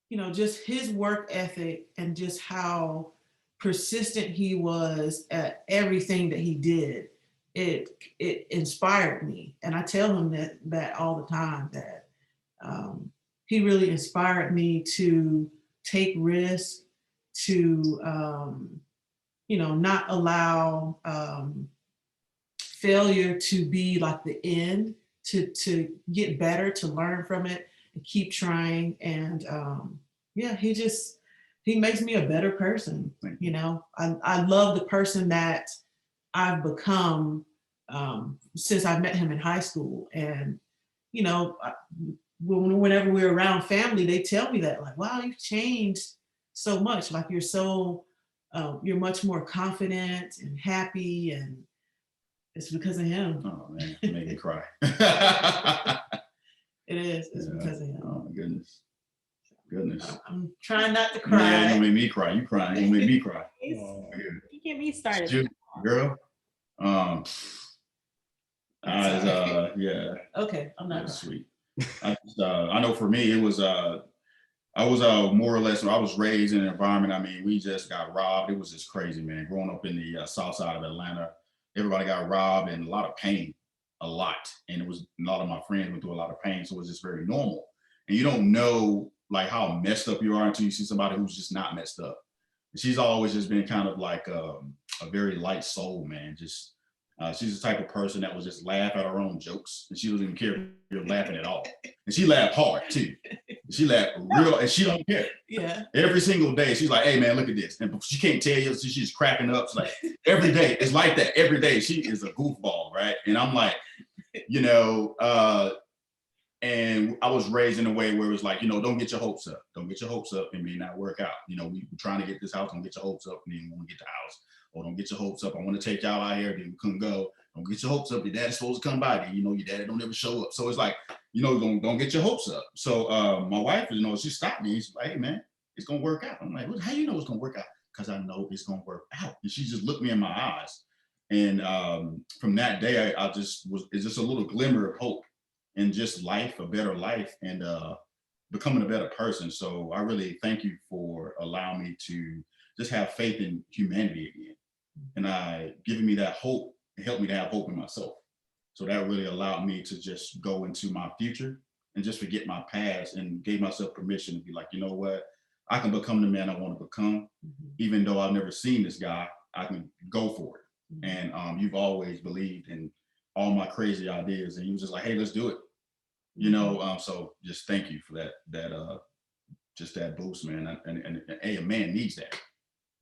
you know, just his work ethic and just how persistent he was at everything that he did, it inspired me. And I tell him that all the time, that he really inspired me to take risks, to you know, not allow failure to be like the end, to get better, to learn from it and keep trying. And yeah, he makes me a better person. You know, I love the person that I've become since I met him in high school. And, you know, whenever we're around family, they tell me that, like, wow, you've changed so much. Like, you're so, you're much more confident and happy, and it's because of him.
Oh man, it made me cry.
It is. It's because of him.
Oh my goodness. Goodness.
I'm trying not to cry.
Yeah, you made me cry. You crying. You made me cry.
You get me started.
Girl. Yeah.
Okay, I'm not.
That's sweet. I know for me, it was I was more or less, I was raised in an environment. I mean, we just got robbed. It was just crazy, man. Growing up in the south side of Atlanta, everybody got robbed and a lot of pain, a lot. And it was a lot of my friends went through a lot of pain. So it was just very normal. And you don't know like how messed up you are until you see somebody who's just not messed up. And she's always just been kind of like a very light soul, man. Just she's the type of person that will just laugh at her own jokes, and she doesn't even care if you're laughing at all. And she laughed hard too. She laughed real, and she don't care.
Yeah.
Every single day, she's like, "Hey man, look at this," and she can't tell you. So she's cracking up. She's like, every day, it's like that. Every day, she is a goofball, right? And I'm like, you know, and I was raised in a way where it was like, you know, don't get your hopes up. Don't get your hopes up and may not work out. You know, we're trying to get this house. Don't get your hopes up and then want to get the house. Or don't get your hopes up. I want to take y'all out here, then we couldn't go. Don't get your hopes up. Your daddy's supposed to come by. Then you know your daddy don't ever show up. So it's like, you know, don't get your hopes up. So my wife, you know, she stopped me. She's like, "Hey man, it's gonna work out." I'm like, "How you know it's gonna work out?" Because I know it's gonna work out. And she just looked me in my eyes. And from that day, I just it's just a little glimmer of hope in just life, a better life, and becoming a better person. So I really thank you for allowing me to just have faith in humanity again. And giving me that hope, and helped me to have hope in myself. So that really allowed me to just go into my future and just forget my past, and gave myself permission to be like, you know what, I can become the man I want to become. Even though I've never seen this guy, I can go for it. And you've always believed in all my crazy ideas, and you was just like, hey, let's do it. You know, so just thank you for that just that boost, man. And hey, a man needs that.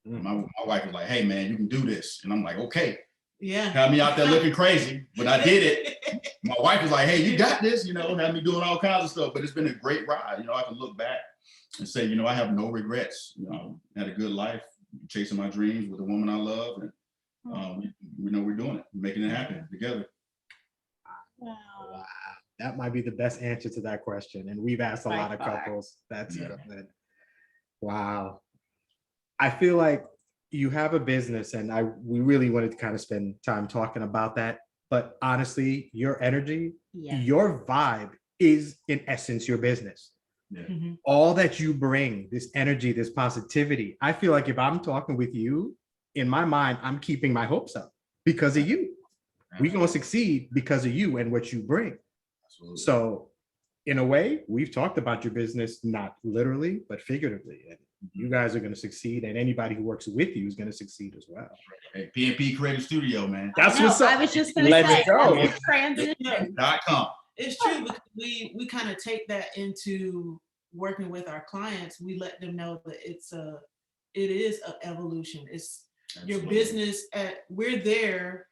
Mm.
My wife was like, hey man, you can do this. And I'm like, okay.
Yeah.
Had me out there looking crazy, but I did it. My wife was like, hey, you got this, had me doing all kinds of stuff, but it's been a great ride. I can look back and say, I have no regrets. Had a good life, chasing my dreams with the woman I love. And we're doing it, making it happen together.
Wow.
Wow. That might be the best answer to that question. And we've asked a
By
lot of
far.
couples. That's
Yeah.
good. Wow. I feel like you have a business, and we really wanted to kind of spend time talking about that. But honestly, your energy,
Yeah.
your vibe is in essence your business.
Yeah.
Mhm.
All that you bring, this energy, this positivity. I feel like if I'm talking with you, in my mind, I'm keeping my hopes up because of you. We're going to succeed because of you and what you bring.
Absolutely.
So in a way, we've talked about your business, not literally, but figuratively. And you guys are going to succeed, and anybody who works with you is going to succeed as well.
Hey, P&P Creative Studio, man.
That's
No,
what's up.
I was just gonna
Let's
say,
go.
that's a transition.
.com.
It's true, because we kind of take that into working with our clients. We let them know that it is an evolution. It's your
Absolutely.
business. We're there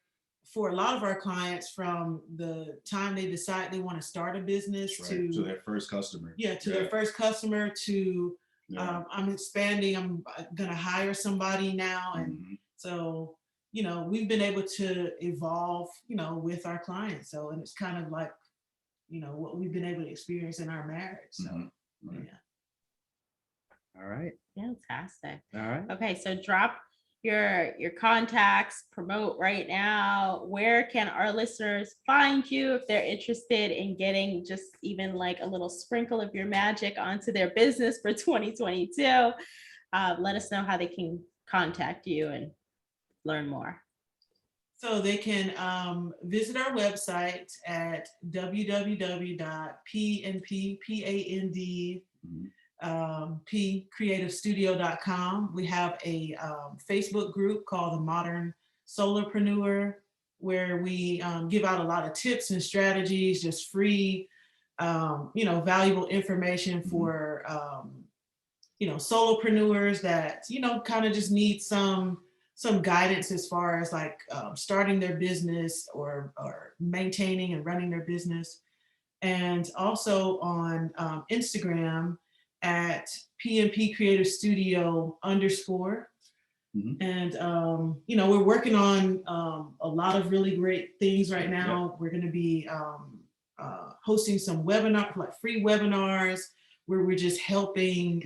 for a lot of our clients from the time they decide they want to start a business
That's right. To
to
their first customer.
their first customer to
Yeah.
I'm expanding. I'm gonna hire somebody now, and
Mhm.
so we've been able to evolve with our clients. So, and it's kind of like what we've been able to experience in our marriage. So
Mhm. Right.
yeah.
All right.
Fantastic.
All right.
Okay, so drop your contacts, promote right now. Where can our listeners find you if they're interested in getting just even like a little sprinkle of your magic onto their business for 2022? Let us know how they can contact you and learn more.
So they can visit our website at www.pnppandpcreativestudio.com. We have a Facebook group called the Modern Solopreneur, where we give out a lot of tips and strategies, just free, valuable information for solopreneurs that kind of just need some guidance as far as like starting their business or maintaining and running their business. And also on Instagram at PNP Creative Studio _.
Mhm.
And we're working on a lot of really great things right now. We're going to be hosting some webinars, like free webinars, where we're just helping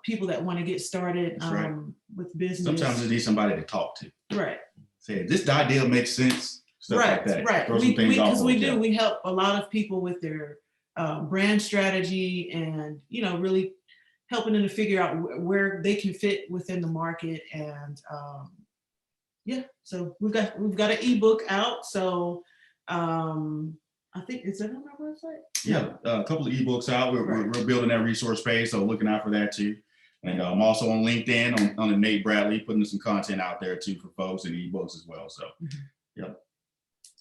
people that want to get started
That's right.
with business.
Sometimes you need somebody to talk to.
Right.
Say, this idea makes sense. Stuff like that.
Right.
Throw some things off.
We help a lot of people with their brand strategy, and really helping them to figure out where they can fit within the market. And so we've got an ebook out. So I think, is that on our website?
Yeah, a couple of ebooks out. We're building that resource page, so looking out for that too. And I'm also on LinkedIn on the Nate Bradley, putting some content out there too for folks, and ebooks as well. So, yep.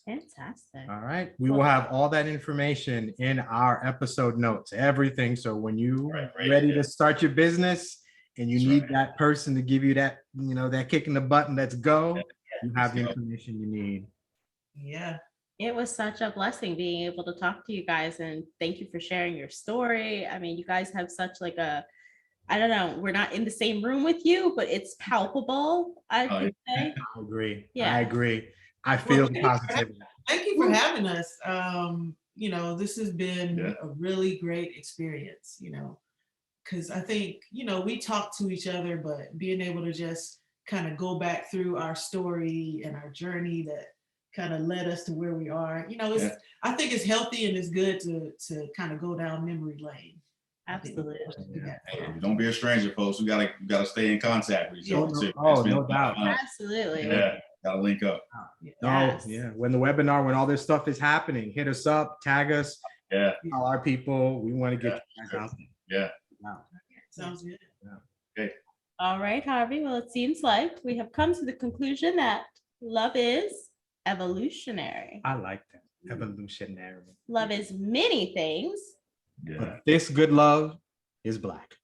Fantastic.
All right. We will have all that information in our episode notes, everything. So when you ready to start your business and you need that person to give you that, that kick in the button, let's go, you have the information you need.
Yeah.
It was such a blessing being able to talk to you guys, and thank you for sharing your story. I mean, you guys have such like I don't know, we're not in the same room with you, but it's palpable, I could say.
I agree.
Yeah.
I agree. I feel the positivity.
Thank you for having us. This has been a really great experience, because I think, we talk to each other, but being able to just kind of go back through our story and our journey that kind of led us to where we are, I think it's healthy and it's good to kind of go down memory lane.
Absolutely.
Hey, don't be a stranger, folks. We gotta stay in contact with each other too.
Oh, no doubt.
Absolutely.
Yeah, gotta link up.
Yes.
When the webinar, when all this stuff is happening, hit us up, tag us, all our people. We want to get you guys out there.
Yeah.
Wow.
Sounds good.
Okay.
All right, Harvey. Well, it seems like we have come to the conclusion that love is evolutionary.
I like that. Evolutionary.
Love is many things.
Yeah.
But this good love is Black.